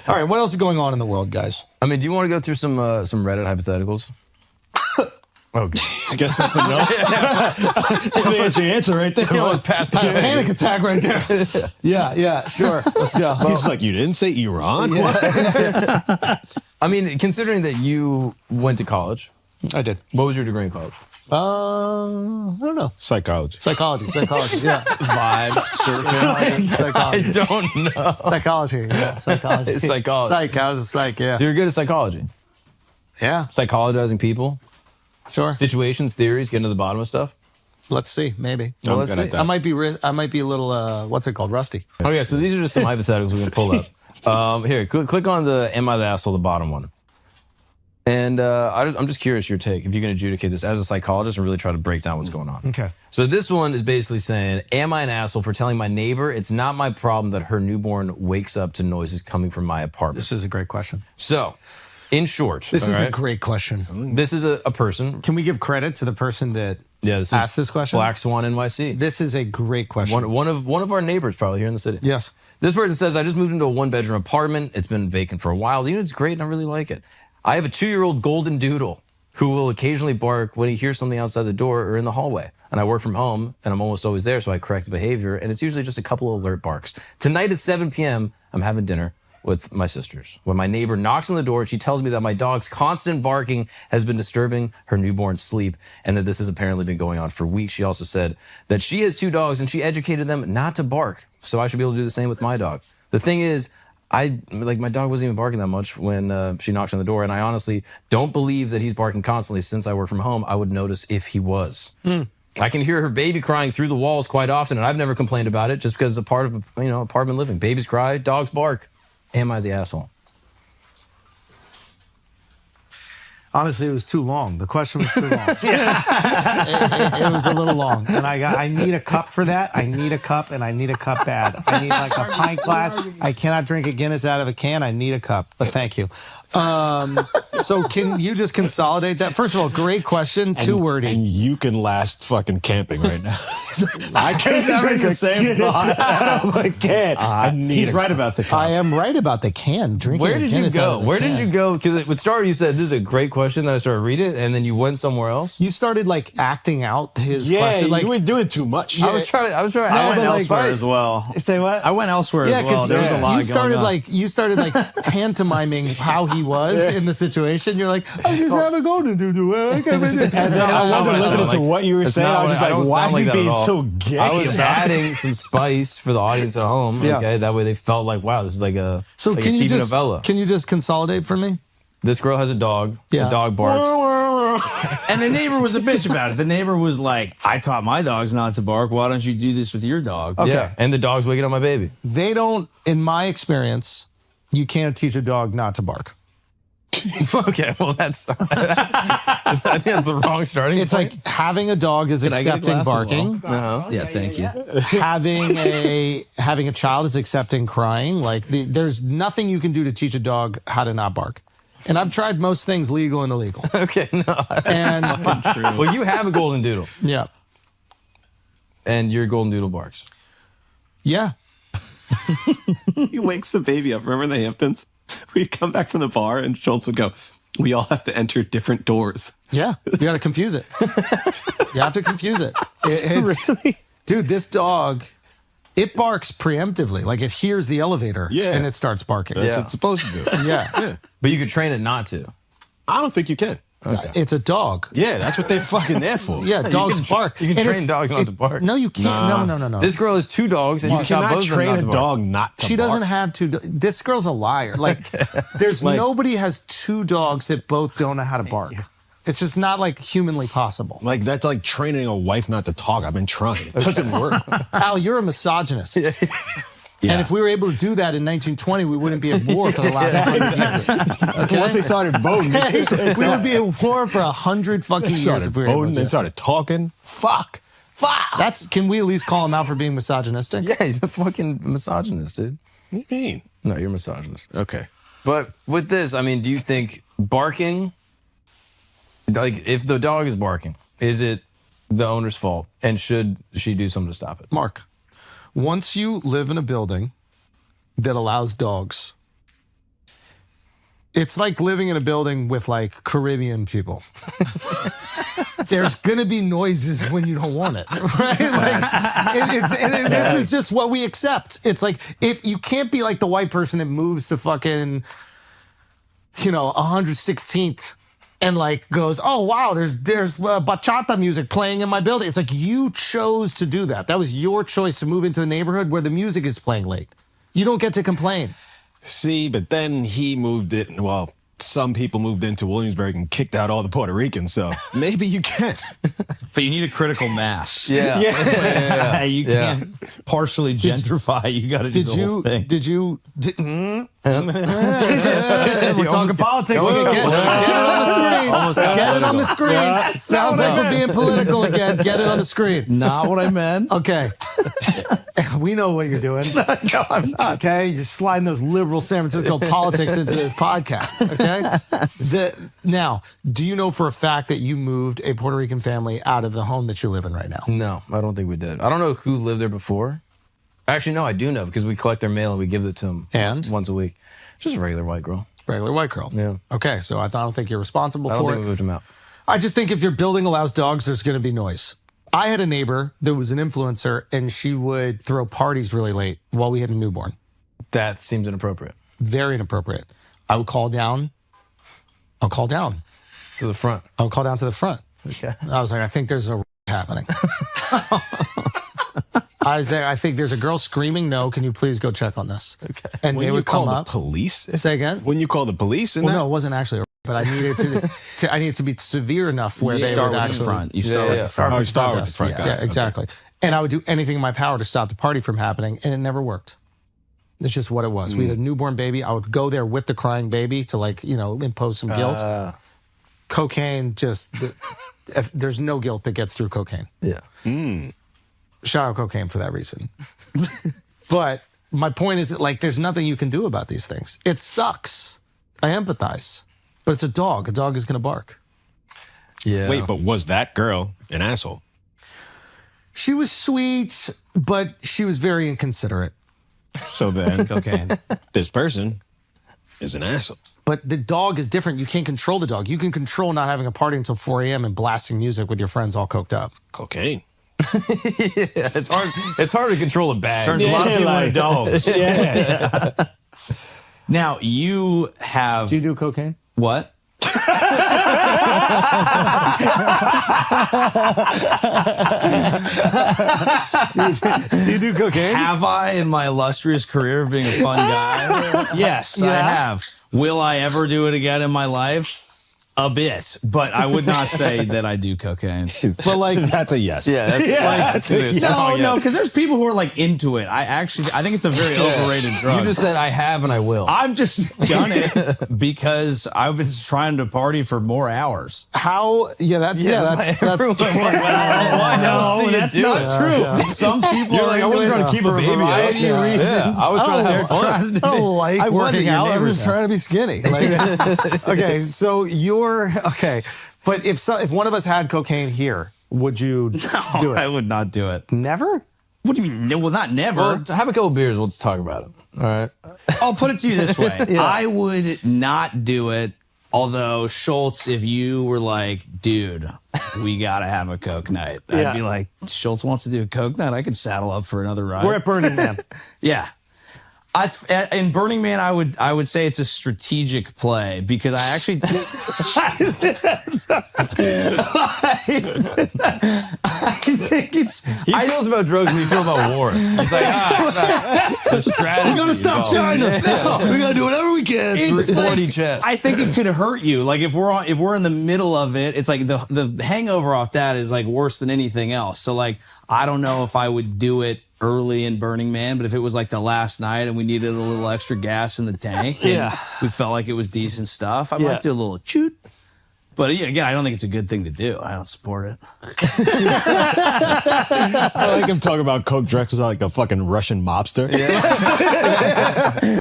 All right, what else is going on in the world, guys? I mean, do you want to go through some Reddit hypotheticals? Okay. I guess that's a no. That's your answer right there. You almost passed out. Panic attack right there. Yeah, sure. Let's go. He's like, you didn't say Iran? Yeah. I mean, considering that you went to college. I did. What was your degree in college? I don't know. Psychology. Psychology, yeah. Vibe, surfing. Psychology. I don't know. Psychology, yeah. Psychology. Psychology. Psych, I was a psych, yeah. So you're good at psychology. Yeah, Psychologizing people, sure. situations, theories, getting to the bottom of stuff. Let's see, maybe. Well, I'm let's good see. at that. I might be a little, what's it called, rusty. Okay, so these are just some hypotheticals we can pull up. Here, click on the "Am I the asshole?" the bottom one. And I'm just curious your take, if you can adjudicate this as a psychologist and really try to break down what's going on. Okay. So this one is basically saying, am I an asshole for telling my neighbor it's not my problem that her newborn wakes up to noises coming from my apartment? This is a great question. So, in short. This is all a right, great question. This is a person. Can we give credit to the person that This asked is this question? Black Swan NYC. This is a great question. One of our neighbors probably here in the city. Yes. This person says, I just moved into a one-bedroom apartment. It's been vacant for a while. The unit's great and I really like it. I have a 2-year-old golden doodle who will occasionally bark when he hears something outside the door or in the hallway. And I work from home and I'm almost always there, so I correct the behavior. And it's usually just a couple of alert barks. Tonight at 7 p.m., I'm having dinner with my sisters. When my neighbor knocks on the door, she tells me that my dog's constant barking has been disturbing her newborn's sleep and that this has apparently been going on for weeks. She also said that she has 2 dogs and she educated them not to bark. So I should be able to do the same with my dog. The thing is, my dog wasn't even barking that much when she knocks on the door, and I honestly don't believe that he's barking constantly. Since I work from home, I would notice if he was. I can hear her baby crying through the walls quite often, and I've never complained about it just because it's a part of apartment living. Babies cry, dogs bark. Am I the asshole? Honestly, it was too long. The question was too long. it was a little long. And I need a cup for that. I need a cup, and I need a cup bad. I need like a pint glass. I cannot drink a Guinness out of a can. I need a cup, but thank you. So can you just consolidate that? First of all, great question. Too wordy. And you can last fucking camping right now. I can't drink the same thought. out of a can. I need He's right about the cup. I am right about the can. Drinking Where a did you Guinness out go? of the Where did can. you go? Because it started, you said, this is a great question. Then I started reading it, and then you went somewhere else. You started like acting out his Yeah, question. Like you were doing too much. I was trying to I went but like- elsewhere as well. say what? I went elsewhere as well. There was a lot you started going on. you started like pantomiming how he was in the situation. You're like, I just have a golden doodle. I And then I wasn't listening to what you were saying. I was just like, why is he being so gay? I was adding some spice for the audience at home. Yeah. Okay, that way they felt like, wow, this is like a like can a you TV just novella. can you just consolidate for me? This girl has a dog. Yeah. The dog barks. And the neighbor was a bitch about it. The neighbor was like, I taught my dogs not to bark. Why don't you do this with your dog? Okay. Yeah, and the dog's waking up my baby. They don't. In my experience, you can't teach a dog not to bark. Okay, well that's I think that's the wrong starting. It's point. like having a dog is I get a accepting glass as well? barking. No. Yeah, thank you. having a child is accepting crying. Like there's nothing you can do to teach a dog how to not bark. And I've tried most things, legal and illegal. Okay, no. And Well, you have a golden doodle, yeah, and your golden doodle barks. yeah. He wakes the baby up. Remember in the Hamptons? We'd come back from the bar and Schultz would go, we all have to enter different doors. Yeah, you got to confuse it. You have to confuse it. It's, dude, this dog, it barks preemptively. Like it hears the elevator and it starts barking. That's Yeah. what it's supposed to do. Yeah. But you could train it not to. I don't think you can. It's a dog. Yeah, that's what they're fucking there for. Yeah, dogs bark. You can And train it's- dogs not to bark. No, you can't. No. This girl has 2 dogs, and You she taught cannot both of them train not a to bark. dog not to She bark. doesn't have 2. This girl's a liar. Like, there's nobody has 2 dogs that both don't know how to bark. It's just not like humanly possible. Like, that's like training a wife not to talk. I've been trying. It doesn't work. Al, you're a misogynist. Yeah. And if we were able to do that in 1920, we wouldn't be at war for the last 100 years. Okay? Once they started voting, we would be at war for 100 fucking years started if we were able voting to. and started talking. Fuck. Can we at least call him out for being misogynistic? Yeah, he's a fucking misogynist, dude. What do you mean? No, you're a misogynist. Okay. But with this, I mean, do you think barking, like if the dog is barking, is it the owner's fault? And should she do something to stop it? Mark, once you live in a building that allows dogs, It's like living in a building with like Caribbean people. There's going to be noises when you don't want it, right? And this is just what we accept. It's like, if you can't be like the white person that moves to fucking, 116th and like goes, oh wow, there's bachata music playing in my building. It's like, you chose to do that. That was your choice to move into a neighborhood where the music is playing late. You don't get to complain. See, but then he moved it. Well, some people moved into Williamsburg and kicked out all the Puerto Ricans, so maybe you can. But you need a critical mass. Yeah. You can't partially gentrify. You got to do the whole thing. We're talking politics. Get it on the screen. It sounds like we're being political again. Get it on the screen. Not what I meant. Okay. We know what you're doing. No, I'm not. Okay? You're sliding those liberal San Francisco politics into this podcast. Okay? Now, do you know for a fact that you moved a Puerto Rican family out of the home that you live in right now? No, I don't think we did. I don't know who lived there before. Actually, no, I do know because we collect their mail and we give it to them once a week. Just a regular white girl. Regular white girl. Yeah. Okay, so I don't think you're responsible I don't for think it. we moved them out. I just think if your building allows dogs, there's going to be noise. I had a neighbor that was an influencer, and she would throw parties really late while we had a newborn. That seems inappropriate. Very inappropriate. I would call down. I'll call down. To the front. I would call down to the front. Okay. I was like, I think there's a happening. I was there, I think there's a girl screaming, no, can you please go check on this? Okay. And When they you would call come the up. police? Say again? When you call the police? Well, no, it wasn't actually a but I needed I needed to be severe enough where they start would with actually the front. You start with the start front. with the start front with the desk. front. Yeah, Got it. exactly. And I would do anything in my power to stop the party from happening, and it never worked. It's just what it was. We had a newborn baby. I would go there with the crying baby to impose some guilt. Cocaine, there's no guilt that gets through cocaine. Yeah. Shout out cocaine for that reason. But my point is that there's nothing you can do about these things. It sucks. I empathize. But it's a dog. A dog is going to bark. Yeah. Wait, but was that girl an asshole? She was sweet, but she was very inconsiderate. So then, Cocaine. this person is an asshole. But the dog is different. You can't control the dog. You can control not having a party until 4 a.m. and blasting music with your friends all coked up. Cocaine. Yeah, it's hard. It's hard to control a bag. Turns a lot of people into dogs. Yeah. Now, you have... Do you do cocaine? What? Do you do cocaine? Have I, in my illustrious career of being a fun guy? Yes, I have. Will I ever do it again in my life? A bit, but I would not say that I do cocaine. But That's a yes. Yeah, that's No, because there's people who are into it. I think it's a very overrated drug. You just said I have and I will. I've just done it because I've been trying to party for more hours. how? Yeah, that's Why else do you that's do not it? true. Some people You're like, I wasn't trying to keep a for baby up. variety of reasons. Yeah, I was trying to have fun. I don't like I wasn't working your out. I'm neighbor's just trying to be skinny. Okay, so but if one of us had cocaine here, would you do it? I would not do it. Never? What do you mean? Well, not never. Well, have a couple beers. We'll just talk about it. All right. I'll put it to you this way. I would not do it. Although, Schultz, if you were like, dude, we got to have a Coke night, I'd be like, Schultz wants to do a Coke night? I could saddle up for another ride. We're at Burning Man. Yeah. In Burning Man, I would say it's a strategic play because I actually I think it's He feels about drugs and he feels about war. He's like, the strategy. We're gonna stop China. No, we gotta do whatever we can. It's 40 chess. I think it could hurt you. Like if we're in the middle of it, it's like the hangover off that is like worse than anything else. So like I don't know if I would do it early in Burning Man, but if it was like the last night and we needed a little extra gas in the tank, and we felt like it was decent stuff, I might do a little choot. But again, I don't think it's a good thing to do. I don't support it. I like him talking about Coke Drexel like a fucking Russian mobster.